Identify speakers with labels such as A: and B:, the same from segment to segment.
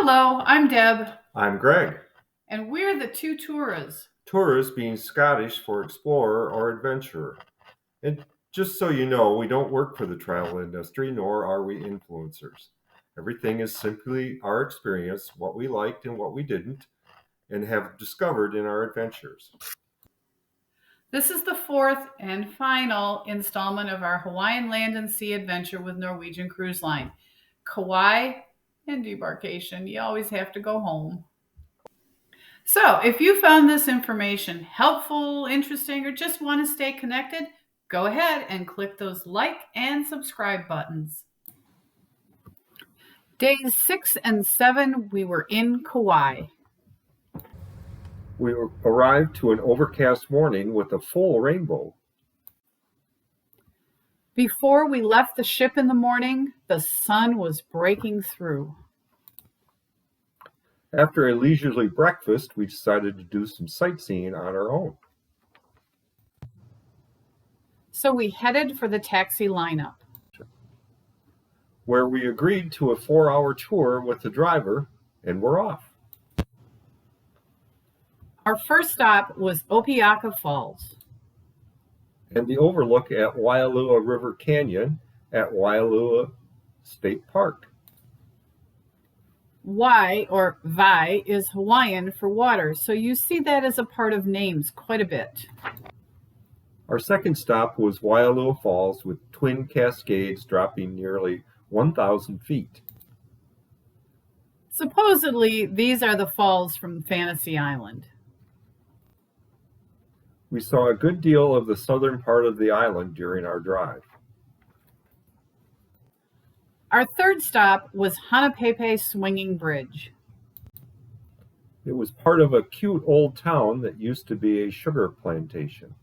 A: Hello, I'm Deb,
B: I'm Greg.
A: and we're the two tourists.
B: Tourist being Scottish for explorer or adventurer. And just so you know, we don't work for the travel industry, nor are we influencers. Everything is simply our experience, what we liked and what we didn't, and have discovered in our adventures.
A: This is the fourth and final installment of our Hawaiian land and sea adventure with Norwegian Cruise Line. Kauai and debarkation. You always have to go home. So, if you found this information helpful, interesting, or just want to stay connected, go ahead and click those like and subscribe buttons. Days 6 and 7, we were in Kauai.
B: We arrived to an overcast morning with a full rainbow.
A: Before we left the ship in the morning, the sun was breaking through.
B: After a leisurely breakfast, we decided to do some sightseeing on our own.
A: So we headed for the taxi lineup,
B: where we agreed to a 4-hour tour with the driver, and we're off.
A: Our first stop was Opiaka Falls
B: and the overlook at Waialua River Canyon at Waialua State Park.
A: Wai, or Vai, is Hawaiian for water, so you see that as a part of names quite a bit.
B: Our second stop was Waialua Falls with twin cascades dropping nearly 1,000 feet.
A: Supposedly, these are the falls from Fantasy Island.
B: We saw a good deal of the southern part of the island during our drive.
A: Our third stop was Hanapepe Swinging Bridge.
B: It was part of a cute old town that used to be a sugar plantation.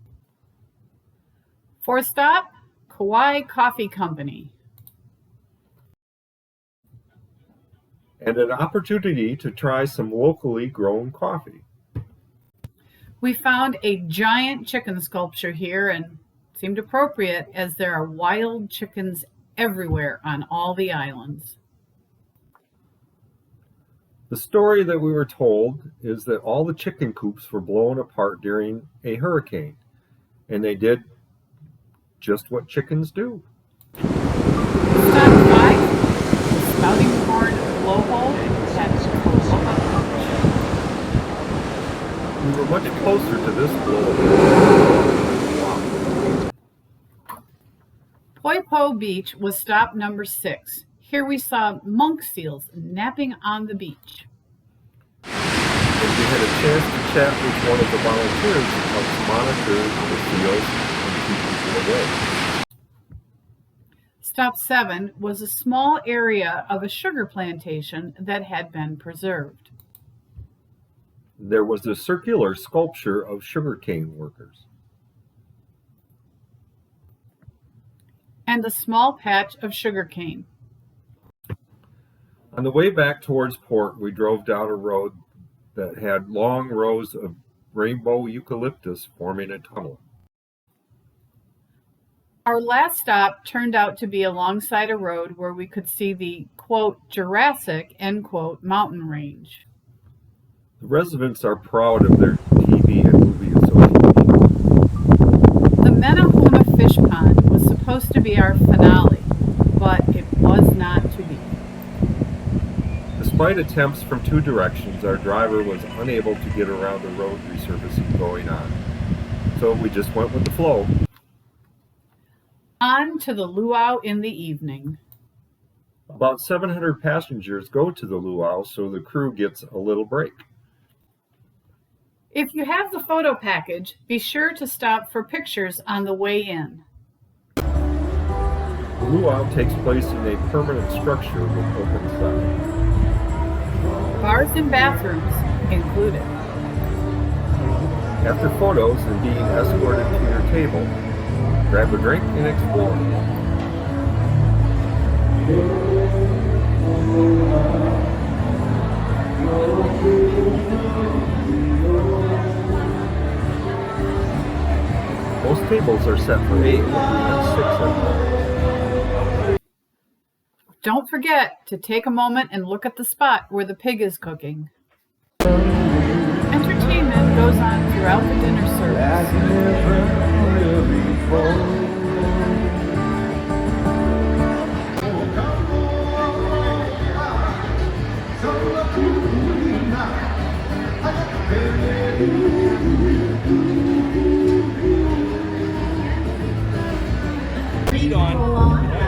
A: Fourth stop, Kauai Coffee Company.
B: And an opportunity to try some locally grown coffee.
A: We found a giant chicken sculpture here and it seemed appropriate as there are wild chickens everywhere on all the islands.
B: The story that we were told is that all the chicken coops were blown apart during a hurricane, and they did just what chickens do.
A: Stop 5, the Spouting Horn Blowhole at Aloha.
B: We were much closer to this blowhole.
A: Poipo Beach was stop number 6. Here we saw monk seals napping on the beach.
B: And we had a chance to chat with one of the volunteers who helps monitor the seals and keep people away.
A: Stop 7 was a small area of a sugar plantation that had been preserved.
B: There was a circular sculpture of sugarcane workers.
A: And a small patch of sugarcane.
B: On the way back towards port, we drove down a road that had long rows of rainbow eucalyptus forming a tunnel.
A: Our last stop turned out to be alongside a road where we could see the, quote, Jurassic, end quote, mountain range.
B: The residents are proud of their TV and movie association.
A: The Menahuna Fish Pond was supposed to be our finale, but it was not to be.
B: Despite attempts from 2 directions, our driver was unable to get around the road resurfacing going on. So we just went with the flow.
A: On to the luau in the evening.
B: About 700 passengers go to the luau, so the crew gets a little break.
A: If you have the photo package, be sure to stop for pictures on the way in.
B: The luau takes place in a permanent structure with open side.
A: Bars and bathrooms included.
B: After photos and being escorted to your table, grab a drink and explore. Most tables are set for 8, and 6 at home.
A: Don't forget to take a moment and look at the spot where the pig is cooking. Entertainment goes on throughout the dinner service.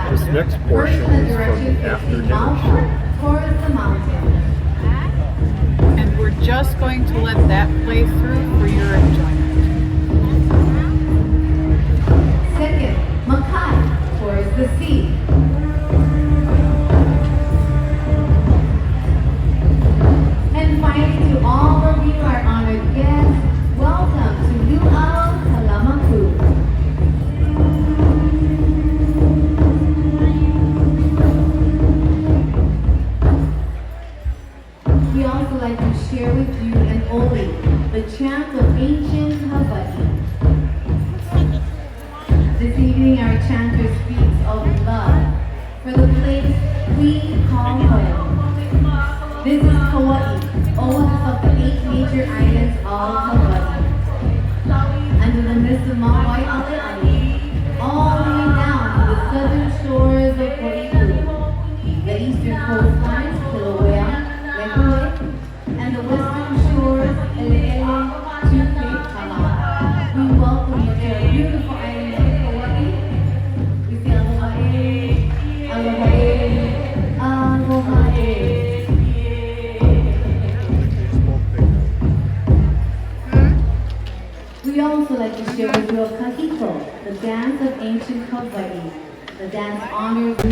B: This next portion is from the after dinner show.
C: Towards the mountain.
A: And we're just going to let that play through for your enjoyment.
C: Second, Makai, towards the sea. And finally, to all of you, our honored guests, welcome to Luau Kalamaku. We also like to share with you an oldie, the chant of ancient Hawaii. This evening, our chanter speaks of love for the place we call home. This is Kauai, oldest of the 8 major islands of Hawaii. Under the mist of Mount Waialae, all the way down to the southern shores of Hawaii, the eastern coastlines, Kilauea, Lehue, and the western shores, Eleele to Cape Kala. We welcome you to our beautiful island of Hawaii. We say aloha, aloha, aloha. We also like to share with you a kahiko, the dance of ancient Hawaii. The dance honors
D: We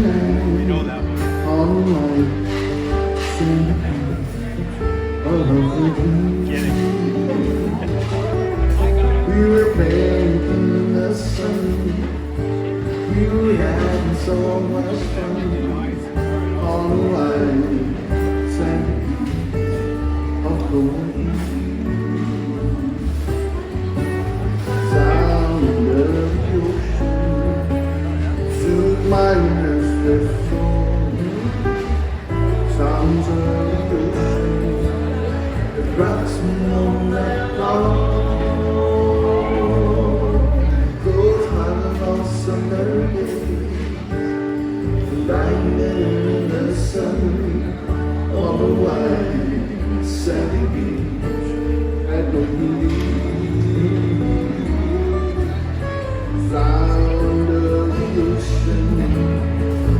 D: know that one. Get it.
E: We were playing in the sun. We were having so much fun on the white sand of Kauai. Sound of the ocean soothed my restless soul. Sounds of the ocean that rocks me all night long. Those hot summer days, lying in the sun on the white sandy beach at the sound of the ocean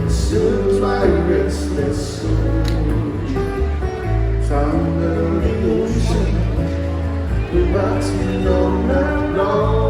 E: soothes my restless soul. Sound of the ocean that rocks me all night long.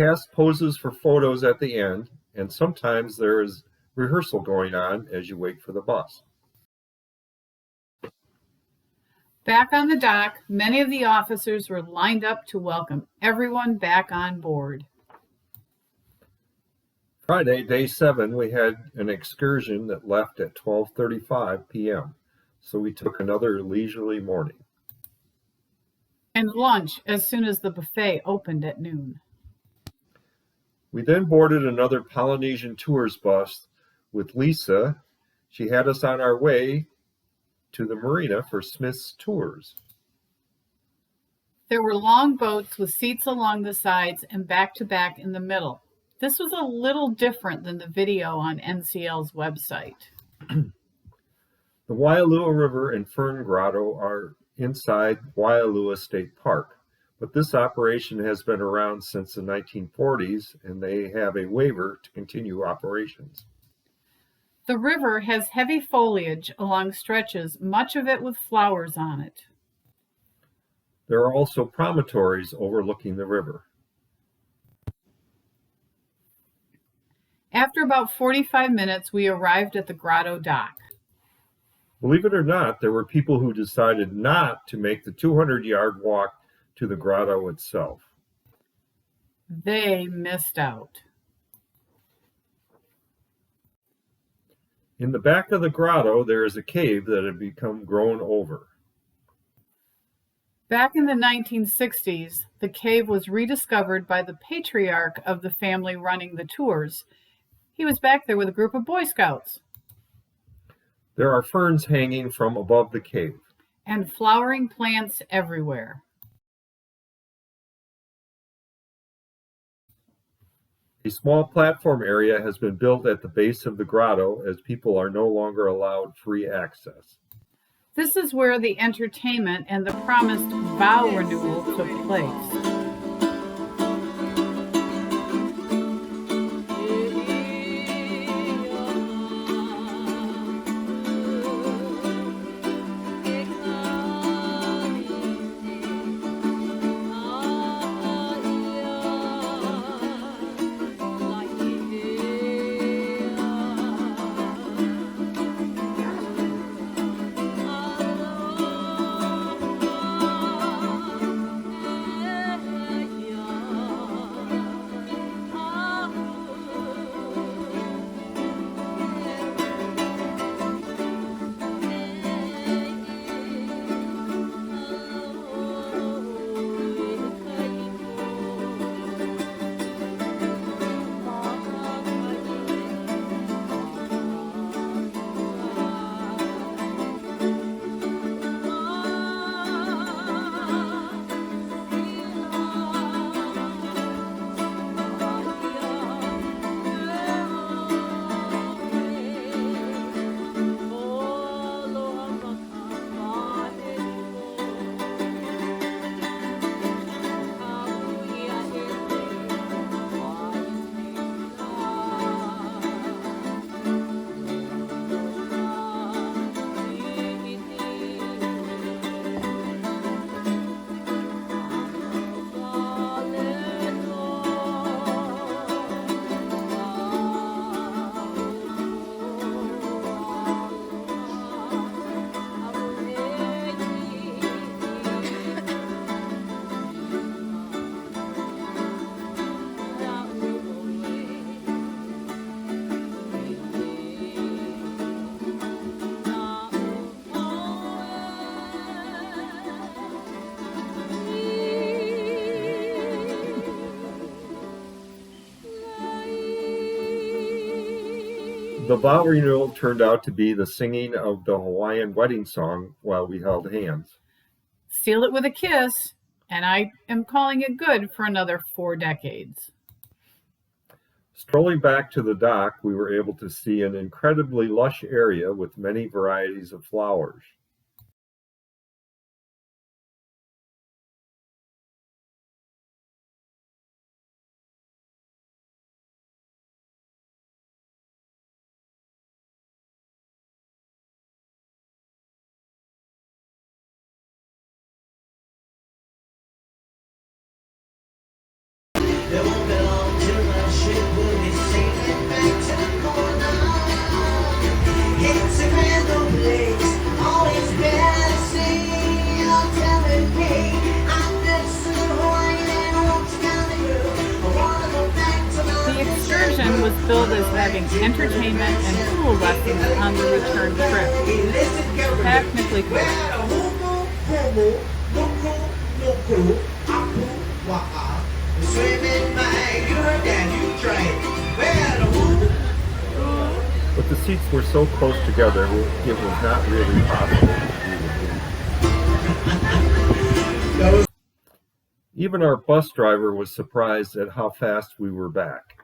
B: cast poses for photos at the end, and sometimes there is rehearsal going on as you wait for the bus.
A: Back on the dock, many of the officers were lined up to welcome everyone back on board.
B: Friday, day 7, we had an excursion that left at 12:35 p.m., so we took another leisurely morning.
A: And lunch as soon as the buffet opened at noon.
B: We then boarded another Polynesian Tours bus with Lisa. She had us on our way to the marina for Smith's Tours.
A: There were long boats with seats along the sides and back-to-back in the middle. This was a little different than the video on NCL's website.
B: The Waialua River and Fern Grotto are inside Waialua State Park, but this operation has been around since the 1940s, and they have a waiver to continue operations.
A: The river has heavy foliage along stretches, much of it with flowers on it.
B: There are also promontories overlooking the river.
A: After about 45 minutes, we arrived at the grotto dock.
B: Believe it or not, there were people who decided not to make the 200-yard walk to the grotto itself.
A: They missed out.
B: In the back of the grotto, there is a cave that had become grown over.
A: Back in the 1960s, the cave was rediscovered by the patriarch of the family running the tours. He was back there with a group of Boy Scouts.
B: There are ferns hanging from above the cave.
A: And flowering plants everywhere.
B: A small platform area has been built at the base of the grotto as people are no longer allowed free access.
A: This is where the entertainment and the promised vow renewal took place.
B: The vow renewal turned out to be the singing of the Hawaiian wedding song while we held hands.
A: Seal it with a kiss, and I am calling it good for another 4 decades.
B: Strolling back to the dock, we were able to see an incredibly lush area with many varieties of flowers.
E: There won't be long.
A: excursion was billed as having entertainment and pool lessons on the return trip. Technically correct.
B: But the seats were so close together, it was not really possible to really. Even our bus driver was surprised at how fast we were back.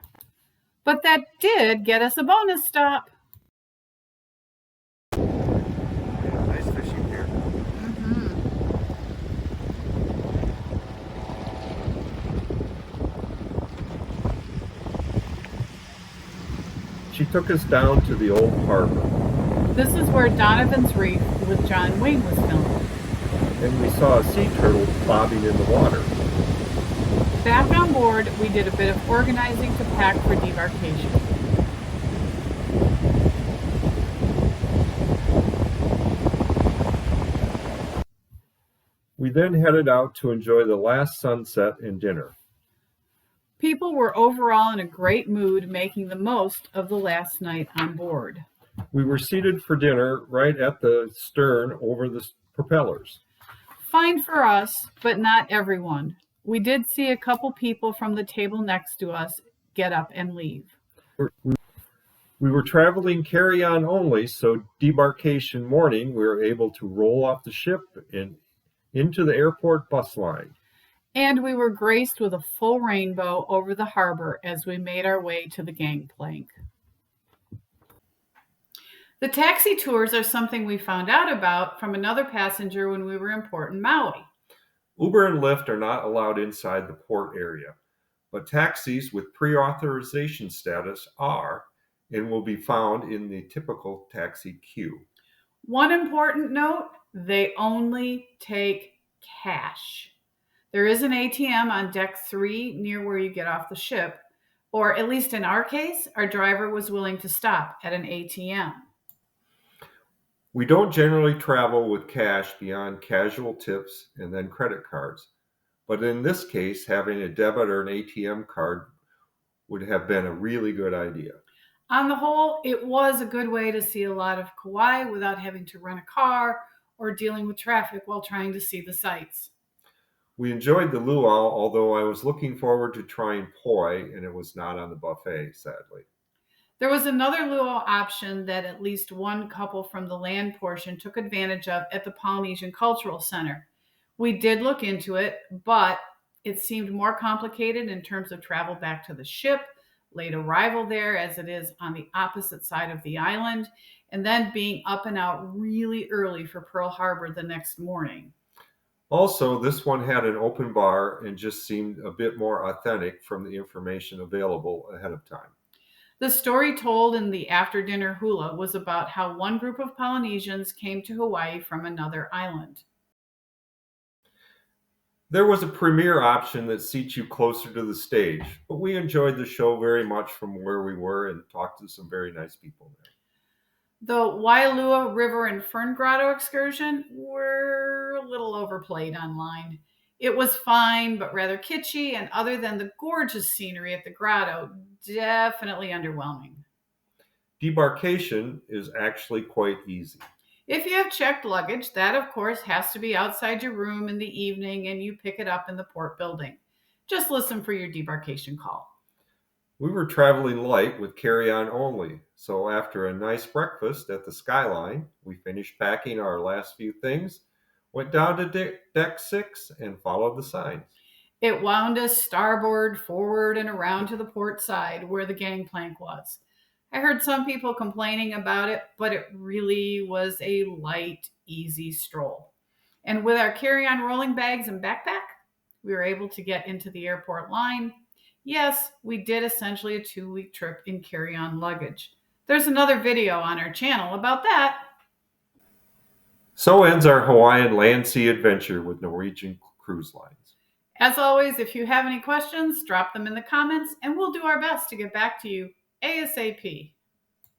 A: But that did get us a bonus stop.
D: Nice fishing here.
B: She took us down to the old harbor,
A: This is where Donovan's Reef with John Wayne was filmed.
B: and we saw a sea turtle bobbing in the water.
A: Back on board, we did a bit of organizing to pack for debarkation.
B: We then headed out to enjoy the last sunset and dinner.
A: People were overall in a great mood, making the most of the last night on board.
B: We were seated for dinner right at the stern over the propellers.
A: Fine for us, but not everyone. We did see a couple people from the table next to us get up and leave.
B: We were traveling carry-on only, so debarkation morning we were able to roll off the ship and into the airport bus line.
A: And we were graced with a full rainbow over the harbor as we made our way to the gangplank. The taxi tours are something we found out about from another passenger when we were in port in Maui.
B: Uber and Lyft are not allowed inside the port area, but taxis with pre-authorization status are and will be found in the typical taxi queue.
A: One important note, they only take cash. There is an ATM on deck 3 near where you get off the ship, or at least in our case, our driver was willing to stop at an ATM.
B: We don't generally travel with cash beyond casual tips and then credit cards, but in this case, having a debit or an ATM card would have been a really good idea.
A: On the whole, it was a good way to see a lot of Kauai without having to rent a car or dealing with traffic while trying to see the sights.
B: We enjoyed the luau, although I was looking forward to trying poi, and it was not on the buffet, sadly.
A: There was another luau option that at least one couple from the land portion took advantage of at the Polynesian Cultural Center. We did look into it, but it seemed more complicated in terms of travel back to the ship, late arrival there as it is on the opposite side of the island, and then being up and out really early for Pearl Harbor the next morning.
B: Also, this one had an open bar and just seemed a bit more authentic from the information available ahead of time.
A: The story told in the after-dinner hula was about how one group of Polynesians came to Hawaii from another island.
B: There was a premiere option that seats you closer to the stage, but we enjoyed the show very much from where we were and talked to some very nice people there.
A: The Waialua River and Fern Grotto excursion were a little overplayed online. It was fine, but rather kitschy, and other than the gorgeous scenery at the grotto, definitely underwhelming.
B: Debarkation is actually quite easy.
A: If you have checked luggage, that of course has to be outside your room in the evening and you pick it up in the port building. Just listen for your debarkation call.
B: We were traveling light with carry-on only, so after a nice breakfast at the Skyline, we finished packing our last few things, went down to deck 6, and followed the signs.
A: It wound us starboard, forward, and around to the port side where the gangplank was. I heard some people complaining about it, but it really was a light, easy stroll. And with our carry-on rolling bags and backpack, we were able to get into the airport line. Yes, we did essentially a 2-week trip in carry-on luggage. There's another video on our channel about that.
B: So ends our Hawaiian land sea adventure with Norwegian Cruise Lines.
A: As always, if you have any questions, drop them in the comments and we'll do our best to get back to you ASAP.